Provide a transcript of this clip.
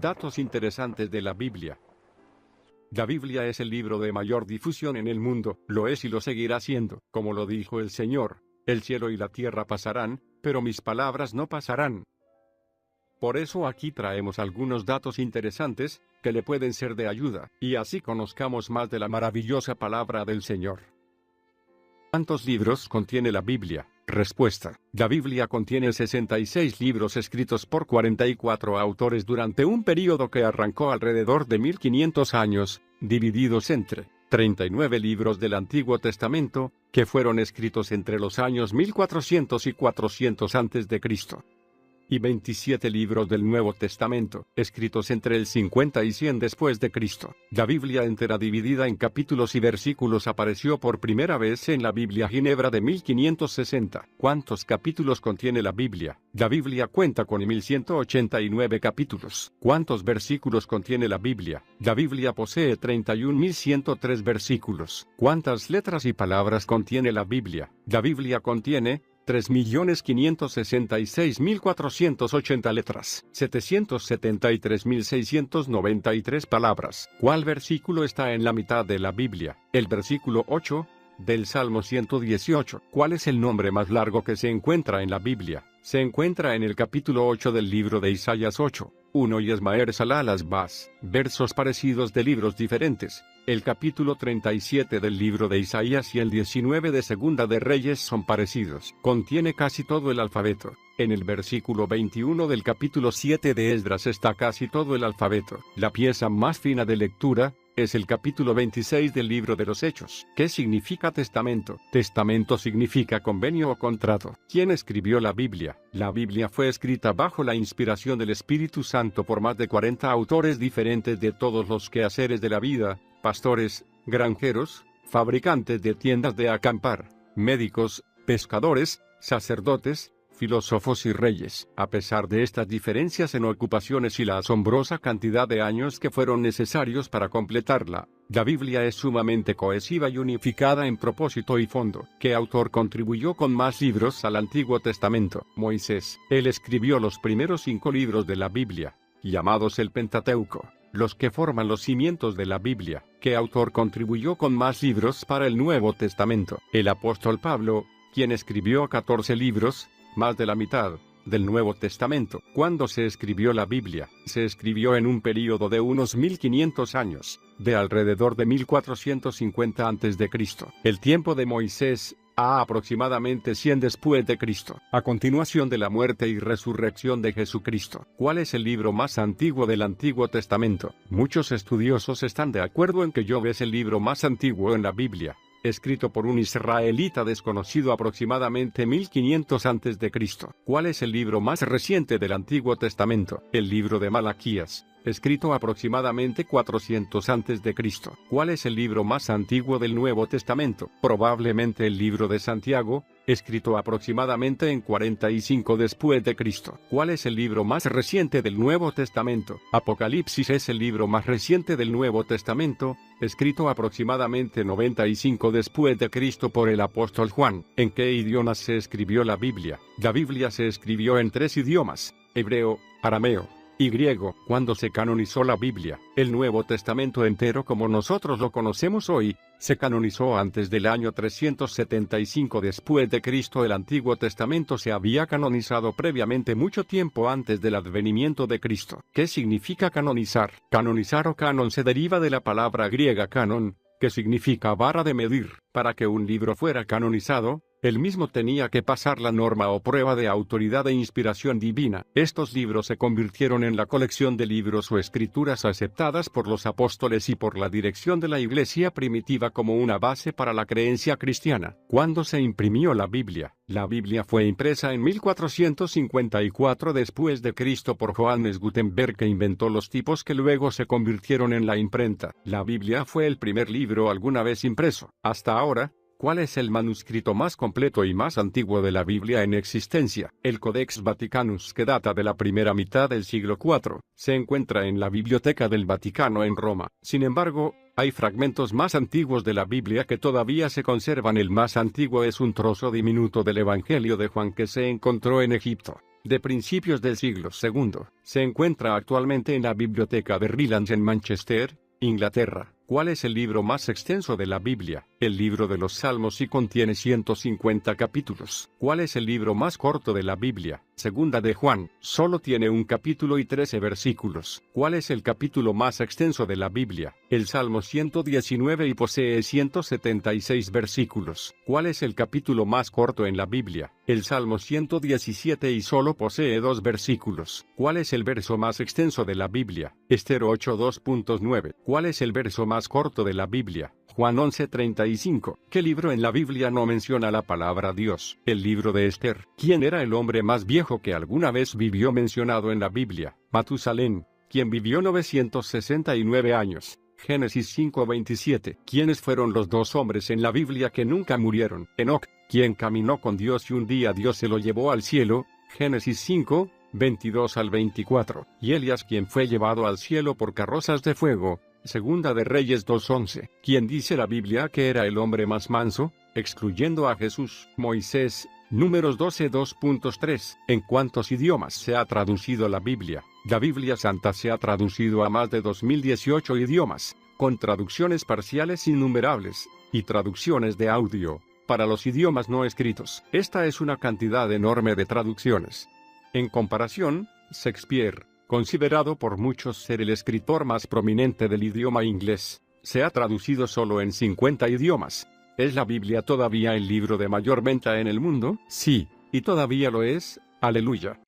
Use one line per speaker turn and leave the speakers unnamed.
Datos interesantes de la Biblia. La Biblia es el libro de mayor difusión en el mundo, lo es y lo seguirá siendo, como lo dijo el Señor: el cielo y la tierra pasarán, pero mis palabras no pasarán. Por eso aquí traemos algunos datos interesantes, que le pueden ser de ayuda, y así conozcamos más de la maravillosa palabra del Señor. ¿Cuántos libros contiene la Biblia? Respuesta: la Biblia contiene 66 libros escritos por 44 autores durante un período que arrancó alrededor de 1500 años, divididos entre 39 libros del Antiguo Testamento, que fueron escritos entre los años 1400 y 400 a.C., y 27 libros del Nuevo Testamento, escritos entre el 50 y 100 después de Cristo. La Biblia entera dividida en capítulos y versículos apareció por primera vez en la Biblia Ginebra de 1560. ¿Cuántos capítulos contiene la Biblia? La Biblia cuenta con 1189 capítulos. ¿Cuántos versículos contiene la Biblia? La Biblia posee 31.103 versículos. ¿Cuántas letras y palabras contiene la Biblia? La Biblia contiene 3.566.480 letras, 773.693 palabras. ¿Cuál versículo está en la mitad de la Biblia? El versículo 8 del Salmo 118. ¿Cuál es el nombre más largo que se encuentra en la Biblia? Se encuentra en el capítulo 8 del libro de Isaías 8:1 y Esmaer Salalas Bas. Versos parecidos de libros diferentes. El capítulo 37 del libro de Isaías y el 19 de Segunda de Reyes son parecidos. Contiene casi todo el alfabeto. En el versículo 21 del capítulo 7 de Esdras está casi todo el alfabeto. La pieza más fina de lectura es el capítulo 26 del libro de los Hechos. ¿Qué significa testamento? Testamento significa convenio o contrato. ¿Quién escribió la Biblia? La Biblia fue escrita bajo la inspiración del Espíritu Santo por más de 40 autores diferentes de todos los quehaceres de la vida: pastores, granjeros, fabricantes de tiendas de acampar, médicos, pescadores, sacerdotes, filósofos y reyes. A pesar de estas diferencias en ocupaciones y la asombrosa cantidad de años que fueron necesarios para completarla, la Biblia es sumamente cohesiva y unificada en propósito y fondo. ¿Qué autor contribuyó con más libros al Antiguo Testamento? Moisés. Él escribió los primeros 5 libros de la Biblia, llamados el Pentateuco, los que forman los cimientos de la Biblia. ¿Qué autor contribuyó con más libros para el Nuevo Testamento? El apóstol Pablo, quien escribió 14 libros, más de la mitad, del Nuevo Testamento. ¿Cuándo se escribió la Biblia? Se escribió en un período de unos 1500 años, de alrededor de 1450 a.C. El tiempo de Moisés, a aproximadamente 100 después de Cristo, a continuación de la muerte y resurrección de Jesucristo. ¿Cuál es el libro más antiguo del Antiguo Testamento? Muchos estudiosos están de acuerdo en que Job es el libro más antiguo en la Biblia, escrito por un israelita desconocido aproximadamente 1500 a.C. ¿Cuál es el libro más reciente del Antiguo Testamento? El libro de Malaquías, escrito aproximadamente 400 a.C. ¿Cuál es el libro más antiguo del Nuevo Testamento? Probablemente el libro de Santiago, escrito aproximadamente en 45 después de Cristo. ¿Cuál es el libro más reciente del Nuevo Testamento? Apocalipsis es el libro más reciente del Nuevo Testamento, escrito aproximadamente 95 después de Cristo por el apóstol Juan. ¿En qué idiomas se escribió la Biblia? La Biblia se escribió en 3 idiomas: hebreo, arameo y griego. ¿Cuándo se canonizó la Biblia? El Nuevo Testamento entero como nosotros lo conocemos hoy, se canonizó antes del año 375 después de Cristo. El Antiguo Testamento se había canonizado previamente mucho tiempo antes del advenimiento de Cristo. ¿Qué significa canonizar? Canonizar o canon se deriva de la palabra griega canon, que significa vara de medir. Para que un libro fuera canonizado, el mismo tenía que pasar la norma o prueba de autoridad e inspiración divina. Estos libros se convirtieron en la colección de libros o escrituras aceptadas por los apóstoles y por la dirección de la Iglesia primitiva como una base para la creencia cristiana. ¿Cuándo se imprimió la Biblia? La Biblia fue impresa en 1454 después de Cristo por Johannes Gutenberg, que inventó los tipos que luego se convirtieron en la imprenta. La Biblia fue el primer libro alguna vez impreso. Hasta ahora, ¿cuál es el manuscrito más completo y más antiguo de la Biblia en existencia? El Codex Vaticanus, que data de la primera mitad del siglo IV, se encuentra en la Biblioteca del Vaticano en Roma. Sin embargo, hay fragmentos más antiguos de la Biblia que todavía se conservan. El más antiguo es un trozo diminuto del Evangelio de Juan que se encontró en Egipto. de principios del siglo II. Se encuentra actualmente en la biblioteca de Rylands en Manchester, Inglaterra. ¿Cuál es el libro más extenso de la Biblia? El libro de los Salmos, y contiene 150 capítulos. ¿Cuál es el libro más corto de la Biblia? Segunda de Juan. Solo tiene un capítulo y 13 versículos. ¿Cuál es el capítulo más extenso de la Biblia? El Salmo 119, y posee 176 versículos. ¿Cuál es el capítulo más corto en la Biblia? El Salmo 117, y solo posee 2 versículos. ¿Cuál es el verso más extenso de la Biblia? Esther 8:2.9. ¿Cuál es el verso más corto de la Biblia? Juan 11:35. ¿Qué libro en la Biblia no menciona la palabra Dios? El libro de Esther. ¿Quién era el hombre más viejo que alguna vez vivió mencionado en la Biblia? Matusalén, quien vivió 969 años. Génesis 5:27. ¿Quiénes fueron los 2 hombres en la Biblia que nunca murieron? Enoc, quien caminó con Dios y un día Dios se lo llevó al cielo. Génesis 5:22 al 24. Y Elías, quien fue llevado al cielo por carrozas de fuego. Segunda de Reyes 2:11. ¿Quién dice la Biblia que era el hombre más manso? Excluyendo a Jesús. Moisés. Números 12:2.3. ¿En cuántos idiomas se ha traducido la Biblia? La Biblia Santa se ha traducido a más de 2018 idiomas, con traducciones parciales innumerables, y traducciones de audio, para los idiomas no escritos. Esta es una cantidad enorme de traducciones. En comparación, Shakespeare, considerado por muchos ser el escritor más prominente del idioma inglés, se ha traducido solo en 50 idiomas. ¿Es la Biblia todavía el libro de mayor venta en el mundo? Sí, y todavía lo es. Aleluya.